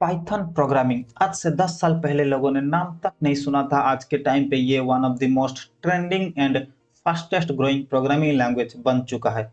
Python programming आज से 10 साल पहले लोगों ने नाम तक नहीं सुना था। आज के टाइम पे ये one of the most trending and fastest growing programming language बन चुका है।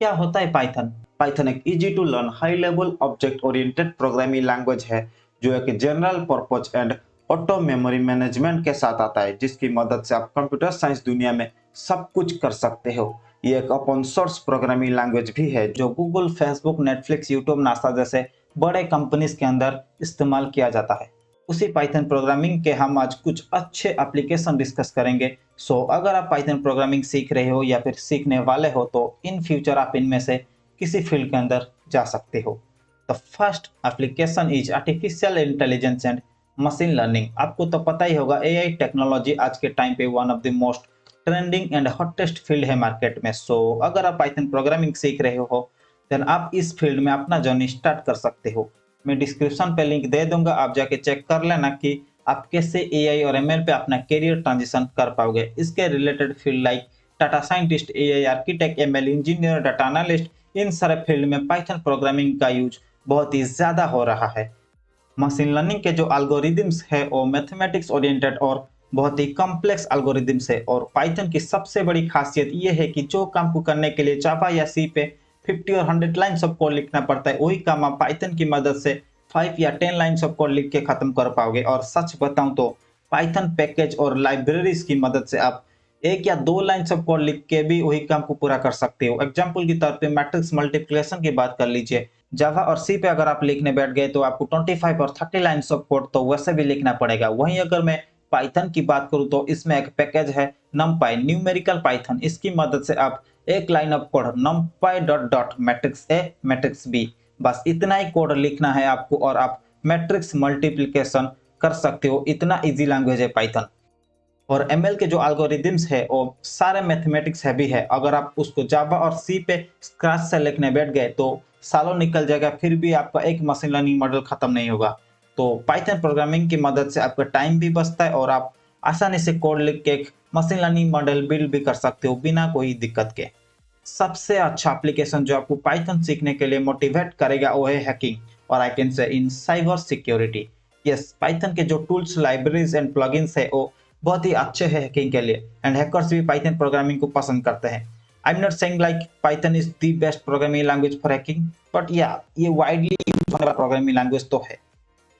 क्या होता है पाइथन? पाइथन एक easy to learn high level object oriented programming language है जो एक general purpose and auto memory management के साथ आता है, जिसकी मदद से आप कंप्यूटर साइंस दुनिया में सब कुछ कर सकते हो। ये एक ओपन सोर्स प्रोग्रामिंग लैंग्वेज भी है जो Google, Facebook, Netflix, YouTube, NASA जैसे बड़े कंपनीज के अंदर इस्तेमाल किया जाता है। उसी पाइथन प्रोग्रामिंग के हम आज कुछ अच्छे एप्लीकेशन डिस्कस करेंगे। अगर आप पाइथन प्रोग्रामिंग सीख रहे हो या फिर सीखने वाले हो तो इन फ्यूचर आप इनमें से किसी फील्ड के अंदर जा सकते हो। The first application is artificial intelligence and machine learning. आपको तो पता ही होगा, एआई टेक्नोलॉजी आज के टाइम पे one of the most trending and hottest field है मार्केट में। अगर आप पाइथन प्रोग्रामिंग सीख रहे हो देन आप इस फील्ड में अपना जर्नी स्टार्ट कर सकते हो। मैं डिस्क्रिप्शन पे लिंक दे दूंगा, आप जाके चेक कर लेना कि आप कैसे एआई और एमएल पे अपना करियर ट्रांजिशन कर पाओगे। इसके related field like data scientist, AI architect, ML engineer, data analyst, इन सारे फील्ड में पाइथन प्रोग्रामिंग का यूज बहुत ही ज्यादा हो रहा है। मशीन लर्निंग के जो एल्गोरिदम्स है वो मैथमेटिक्स ओरिएंटेड और बहुत ही कॉम्प्लेक्स एल्गोरिदम्स है। और पाइथन की सबसे बड़ी खासियत ये है कि जो काम को करने के लिए जावा या सी पे 50 और 100 लाइन्स ऑफ कोड लिखना पड़ता है, वही काम आप पाइथन की मदद से 5 या 10 लाइन्स ऑफ कोड लिख के खत्म कर पाओगे। और सच बताऊं तो पाइथन पैकेज और लाइब्रेरीज की मदद से आप 1 या 2 लाइन्स ऑफ कोड लिख के भी वही काम को पूरा कर सकते हो। एग्जाम्पल के तौर पे मैट्रिक्स मल्टीप्लिकेशन की बात कर लीजिए। जावा और सी पे अगर आप लिखने बैठ गए तो आपको 25 और 30 लाइन्स ऑफ कोड तो वैसे भी लिखना पड़ेगा। वहीं अगर मैं पाइथन की बात करूं तो इसमें एक पैकेज है नमपाई, न्यूमेरिकल पाइथन। इसकी मदद से आप एक line of code NumPy dot dot matrix A matrix B, बस इतना ही कोड लिखना है आपको और आप मैट्रिक्स मल्टीप्लिकेशन कर सकते हो। इतना इजी लैंग्वेज है पाइथन। और एमएल के जो एल्गोरिदम्स है वो सारे मैथमेटिक्स हैवी है। अगर आप उसको जावा और सी पे स्क्रैच से लिखने बैठ गए तो सालों निकल जाएगा, फिर भी आपका एक मशीन लर्निंग मॉडल खत्म नहीं होगा। तो पाइथन प्रोग्रामिंग की मदद से आपका टाइम भी बचता है और आप आसानी से कोड लिख के एक मशीन लर्निंग मॉडल बिल्ड भी कर सकते हो बिना कोई दिक्कत के। सबसे अच्छा एप्लीकेशन जो आपको पाइथन सीखने के लिए मोटिवेट करेगा वो है हैकिंग, और I can say in cyber security. Yes, Python के जो टूल्स, लाइब्रेरीज एंड प्लगइन्स है वो बहुत ही अच्छे हैं हैकिंग के लिए, एंड हैकर्स भी पाइथन प्रोग्रामिंग को पसंद करते हैं। I am not saying like Python is the best programming language for hacking, but या ये वाइडली यूज्ड होने वाला प्रोग्रामिंग लैंग्वेज तो है।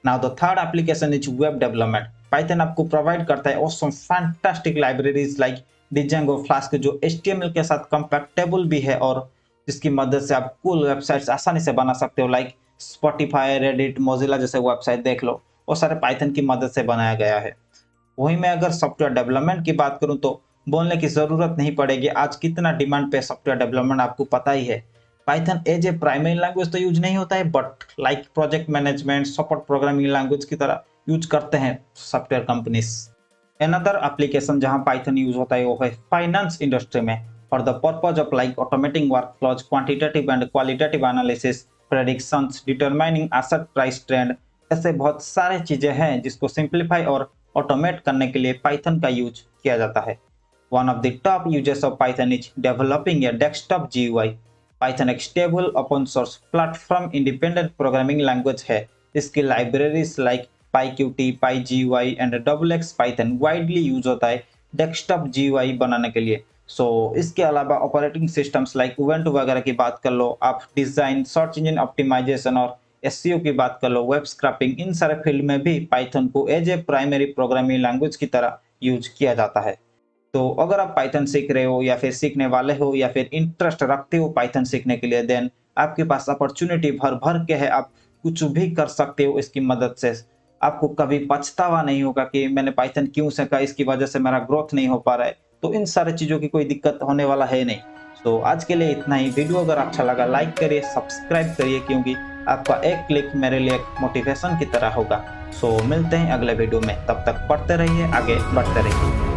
Now the third application is web development. Python आपको प्रोवाइड करता है awesome fantastic libraries like Django, flask जो HTML के साथ कंपैटिबल भी है और जिसकी मदद से आप कूल वेबसाइट्स आसानी से बना सकते हो। लाइक स्पॉटिफाई, रेडिट, मोजिला जैसे वेबसाइट देख लो, वो सारे पाइथन की मदद से बनाया गया है। वहीं मैं अगर सॉफ्टवेयर डेवलपमेंट की बात करूं तो बोलने की जरूरत नहीं पड़ेगी, आज कितना डिमांड पे सॉफ्टवेयर डेवलपमेंट आपको पता ही है। Python as a primary language तो यूज नहीं होता है, but like project management, support programming language की तरह यूज करते हैं सॉफ्टवेयर कंपनीज। अनदर एप्लीकेशन जहां पाइथन यूज होता है वो है फाइनेंस इंडस्ट्री में, for the purpose of like automating workflows, quantitative and qualitative analysis, predictions, determining asset price trend. ऐसे बहुत सारे चीजें हैं जिसको सिंप्लीफाई और ऑटोमेट करने के लिए पाइथन का यूज किया जाता है। One of the top uses of Python is developing a desktop GUI। Python एक stable open source platform independent programming language है। इसकी libraries like PyQt, PyGUI and XXX Python widely use होता है desktop GUI बनाने के लिए। इसके अलावा ऑपरेटिंग सिस्टम्स लाइक उबुंटू वगैरह की बात कर लो, आप डिजाइन, सर्च इंजन ऑप्टिमाइजेशन और SEO की बात कर लो, वेब स्क्रैपिंग, इन सारे फील्ड में भी पाइथन को as a primary programming language की तरह यूज किया जाता है। तो अगर आप पाइथन सीख रहे हो या फिर सीखने वाले हो या फिर इंटरेस्ट रखते हो पाइथन सीखने के लिए, देन आपके पास अपॉर्चुनिटी भर भर के है। आप कुछ भी कर सकते हो इसकी मदद से। आपको कभी पछतावा नहीं होगा कि मैंने पाइथन क्यों सीखा, इसकी वजह से मेरा ग्रोथ नहीं हो पा रहा है। तो इन सारे चीजों की कोई दिक्कत होने वाला है नहीं। आज के लिए इतना ही। वीडियो अगर अच्छा लगा लाइक करिए, सब्सक्राइब करिए, क्योंकि आपका एक क्लिक मेरे लिए एक मोटिवेशन की तरह होगा। मिलते हैं अगले वीडियो में, तब तक पढ़ते रहिए, आगे बढ़ते रहिए।